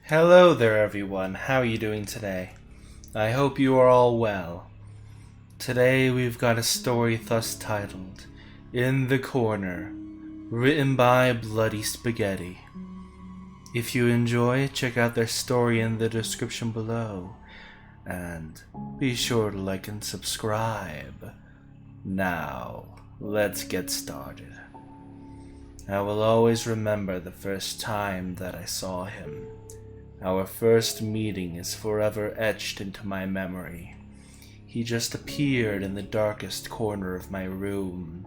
Hello there everyone, how are you doing today? I hope you are all well. Today we've got a story thus titled, In the Corner, written by Bloody Spaghetti. If you enjoy, check out their story in the description below, and be sure to like and subscribe. Now, let's get started. I will always remember the first time that I saw him. Our first meeting is forever etched into my memory. He just appeared in the darkest corner of my room.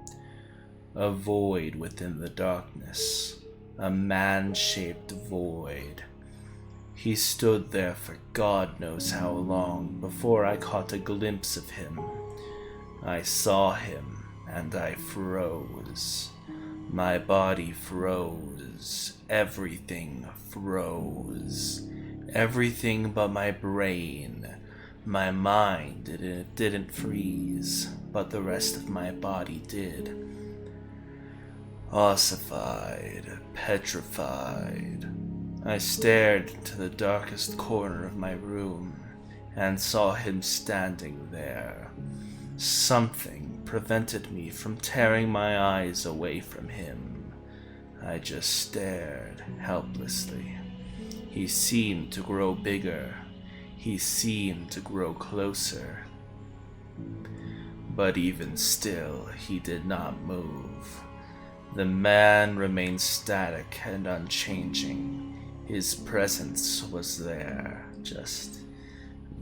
A void within the darkness. A man-shaped void. He stood there for God knows how long before I caught a glimpse of him. I saw him and I froze. My body froze. Everything froze. Everything but my brain. My mind didn't freeze, but the rest of my body did. Ossified, petrified. I stared into the darkest corner of my room and saw him standing there. Something prevented me from tearing my eyes away from him. I just stared helplessly. He seemed to grow bigger. He seemed to grow closer. But even still, he did not move. The man remained static and unchanging. His presence was there, just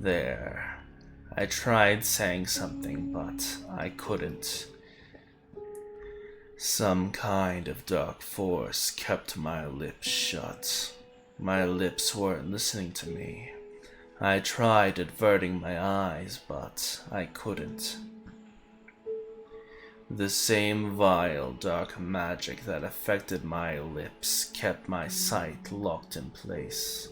there. I tried saying something, but I couldn't. Some kind of dark force kept my lips shut. My lips weren't listening to me. I tried averting my eyes, but I couldn't. The same vile dark magic that affected my lips kept my sight locked in place.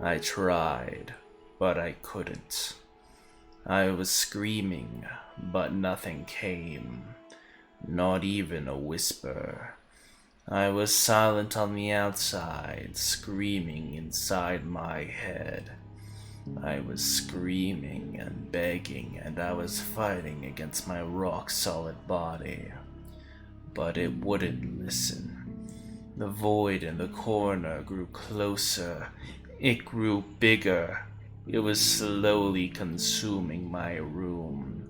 I tried, but I couldn't. I was screaming, but nothing came. Not even a whisper. I was silent on the outside, screaming inside my head. I was screaming and begging, and I was fighting against my rock-solid body. But it wouldn't listen. The void in the corner grew closer. It grew bigger. It was slowly consuming my room.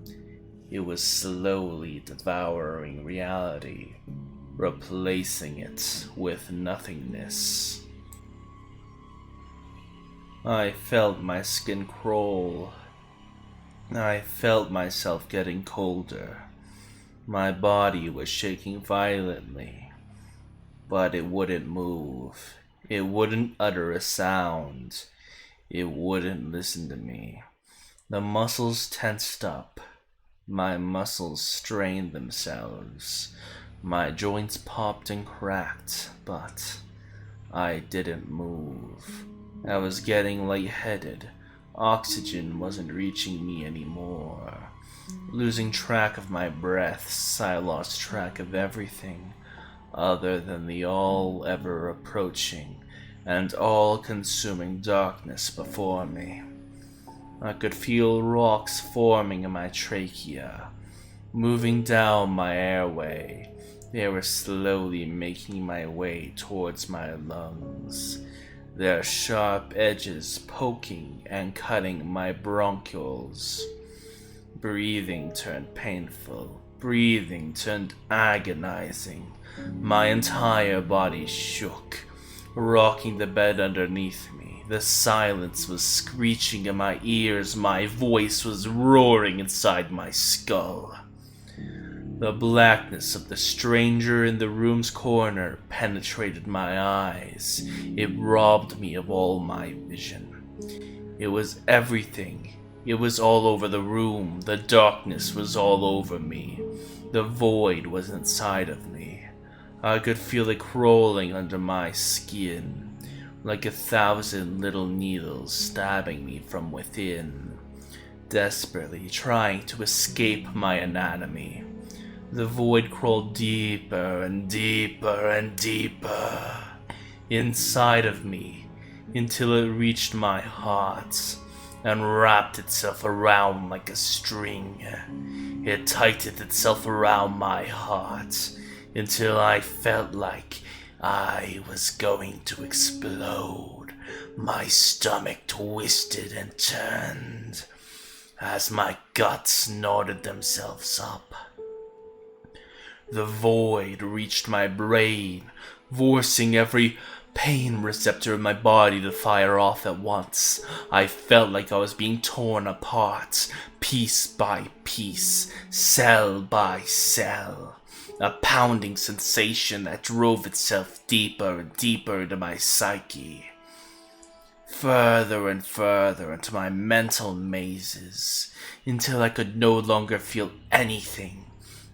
It was slowly devouring reality, replacing it with nothingness. I felt my skin crawl. I felt myself getting colder. My body was shaking violently, but it wouldn't move. It wouldn't utter a sound. It wouldn't listen to me. The muscles tensed up. My muscles strained themselves. My joints popped and cracked, but I didn't move. I was getting lightheaded. Oxygen wasn't reaching me anymore. Losing track of my breaths, I lost track of everything other than the all-ever approaching and all-consuming darkness before me. I could feel rocks forming in my trachea, moving down my airway. They were slowly making my way towards my lungs, their sharp edges poking and cutting my bronchioles. Breathing turned painful. Breathing turned agonizing. My entire body shook, rocking the bed underneath me. The silence was screeching in my ears. My voice was roaring inside my skull. The blackness of the stranger in the room's corner penetrated my eyes. It robbed me of all my vision. It was everything. It was all over the room. The darkness was all over me. The void was inside of me. I could feel it crawling under my skin, like 1,000 little needles stabbing me from within, desperately trying to escape my anatomy. The void crawled deeper and deeper and deeper inside of me. until it reached my heart and wrapped itself around like a string. It tightened itself around my heart until I felt like I was going to explode. My stomach twisted and turned as my guts snorted themselves up. The void reached my brain, forcing every pain receptor in my body to fire off at once. I felt like I was being torn apart, piece by piece, cell by cell. A pounding sensation that drove itself deeper and deeper into my psyche. Further and further into my mental mazes, until I could no longer feel anything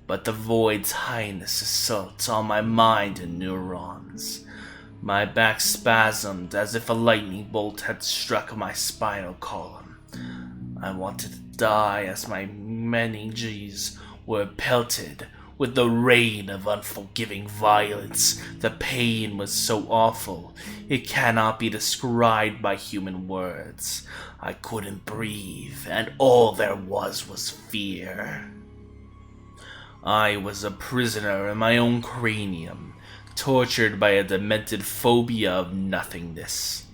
but the void's highness assault on my mind and neurons. My back spasmed as if a lightning bolt had struck my spinal column. I wanted to die as my meninges were pelted with the rain of unforgiving violence. The pain was so awful, it cannot be described by human words. I couldn't breathe, and all there was fear. I was a prisoner in my own cranium, tortured by a demented phobia of nothingness.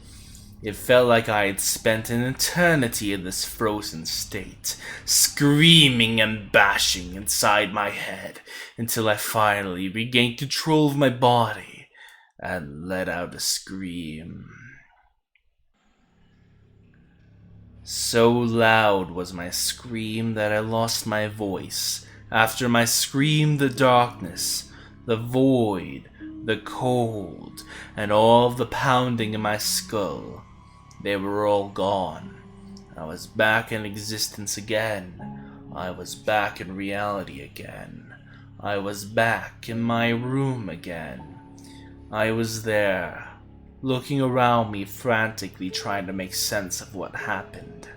It felt like I had spent an eternity in this frozen state, screaming and bashing inside my head until I finally regained control of my body and let out a scream. So loud was my scream that I lost my voice. After my scream, the darkness, the void, the cold, and all of the pounding in my skull, they were all gone. I was back in existence again. I was back in reality again. I was back in my room again. I was there, looking around me frantically trying to make sense of what happened.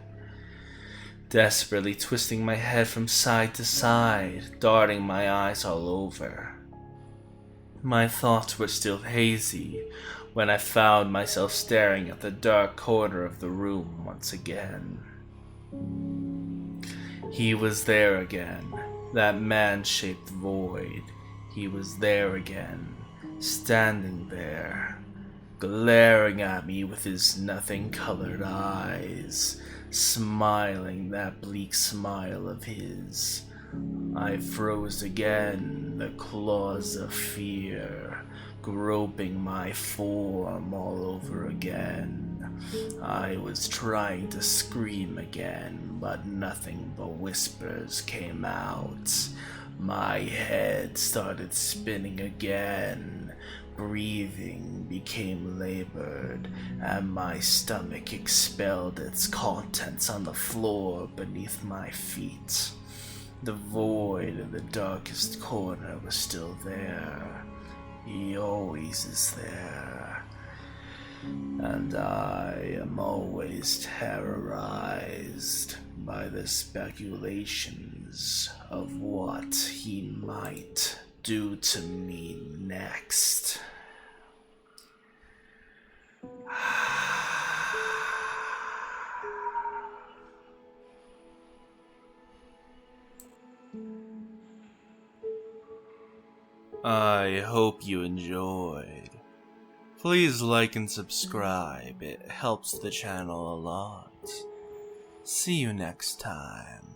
Desperately twisting my head from side to side, darting my eyes all over. My thoughts were still hazy when I found myself staring at the dark corner of the room once again. He was there again, that man-shaped void. He was there again, standing there, glaring at me with his nothing-colored eyes, smiling that bleak smile of his. I froze again, the claws of fear groping my form all over again. I was trying to scream again, but nothing but whispers came out. My head started spinning again. Breathing became labored, and my stomach expelled its contents on the floor beneath my feet. The void in the darkest corner was still there. He always is there. And I am always terrorized by the speculations of what he might do to me next. I hope you enjoyed. Please like and subscribe, it helps the channel a lot. See you next time.